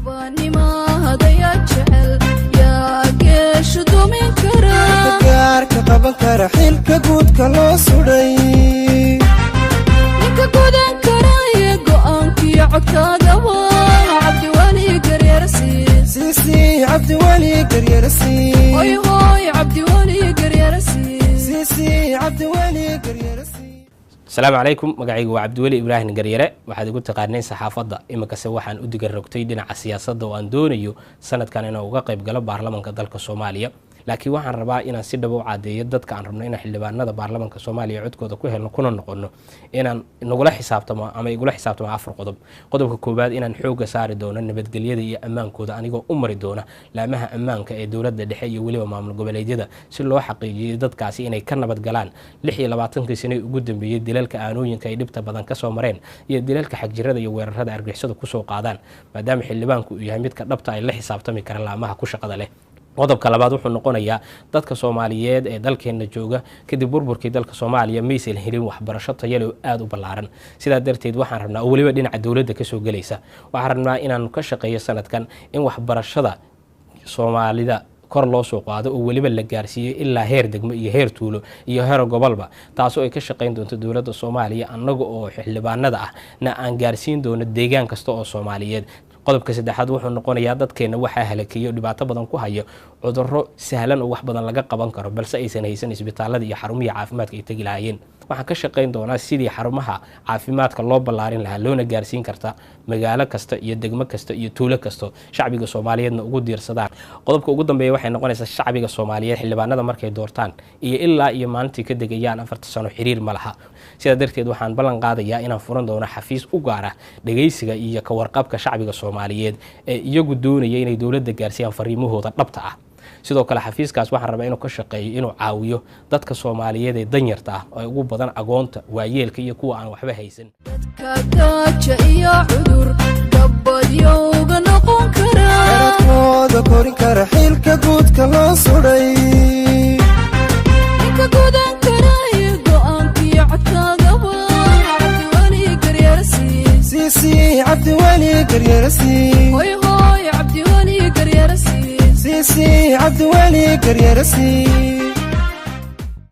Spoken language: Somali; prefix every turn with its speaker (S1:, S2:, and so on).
S1: قباني ما هذا يجعل يا قيش دومين كرا
S2: كارك قبنكر حيلك قود كلو سوداي
S1: لك قودن كرا يقوانك يعكا قبا عبد ولي قريرسي
S2: سيسي عبد ولي قريرسي
S1: هوي هوي عبد ولي قريرسي
S2: سيسي عبد ولي قريرسي.
S3: السلام عليكم magacaygu waa Cabdiwali Ibrahim Garyare waxaad igu taqaaneen saxaafadda imakase waxaan u digar rogtay dhinaca siyaasadda oo aan doonayo sanadkan inaan uga qayb galo baarlamaanka dalka Soomaaliya laakiin waxaan rabaa inaan si dhab u cadeeyo dadka aan rabno in xildhibaanada baarlamaanka Soomaaliya codkooda ku helno kuna noqono inaan nagula xisaabtamo ama igula xisaabtamo afar qodob qodobka koobaad inaan xooga saari doono nabadgelyada iyo ammaankooda anigoo u mari doona laamaha ammaanka ee dawladda dhexe iyo waliba maamul goboleedyada si loo xaqiijiyo dadkaasi inay ka nabad galaan 26 sano ugu dambeeyay dilalka aanooyinka ay dhibta badan ka soo mareen iyo dilalka xagjirada iyo weerarada argagixisada ku soo qaadaan maadaama xildhibaanku uu yahay mid ka dhabta ay la xisaabtami kara laamaha ku shaqada leh qodobka labaad wuxuu noqonayaa dadka Soomaaliyeed ee dalkeena jooga kadib burburkii dalka Soomaaliya meesel helin waxbarasho tayo leh aad u ballaaran sida darteed waxaan rabnaa waliba dhinaca dawladda ka soo galaysa waxaan rabnaa inaan ka shaqeeyo sanadkan in waxbarashada Soomaalida kor loo soo qaado oo waliba la gaarsiiyo ilaa heer degmo iyo heer tuulo iyo heer gobolba taasoo ay ka shaqeyn doonto dawladda Soomaaliya annaga oo xildhibaanada ah na aan gaarsiin doono deegaan kasta oo Soomaaliyeed qodobka saddexaad wuxuu noqonayaa dadkeena waxa halakiyo dhibaato badan ku hayo cudurro sahlan oo wax badan laga qaban karo balse aysan haysan isbitaalada iyo xarumaha caafimaadka ay tagi lahaayeen waxaan ka shaqeyn doonaa sidii xarumaha caafimaadka loo ballaarin lahaa loona gaarsiin karta magaalo kasta iyo degmo kasta iyo tuulo kasta shacbiga Soomaaliyeedna ugu diirsadaan qodobka ugu dambeeya waxay noqonaysaa shacbiga Soomaaliyeed xildhibaanada markay doortaan iyo ilaa iyo maalintii ka degayaan 4 sano xiriir ma laha sida darteed waxaan ballan qaadayaa inaan furan doono xafiis u gaar ah dhageysiga iyo ka warqabka shacbiga Soomaaliyeed ee iyagu doonaya inay dawladda gaarsiiyaan fariimahooda dhabta ah sidoo kale xafiiskaas waxaan rabaa inuu ka shaqeeyo inuu caawiyo dadka Soomaaliyeed ee danyarta ah oo ugu badan agoonta waayeelka iyo kuwa aan waxba haysan
S1: كاتاجا يا عذر قبض يوغا نقون كرا
S2: كرا كورين كرا حيلك قود كلو سوداي
S1: لك قودن كرا يقوانك يعكا قبا عبد ولي قريرسي
S2: سيسي عبد ولي قريرسي
S1: هوي هوي عبد ولي قريرسي
S2: سيسي عبد ولي قريرسي.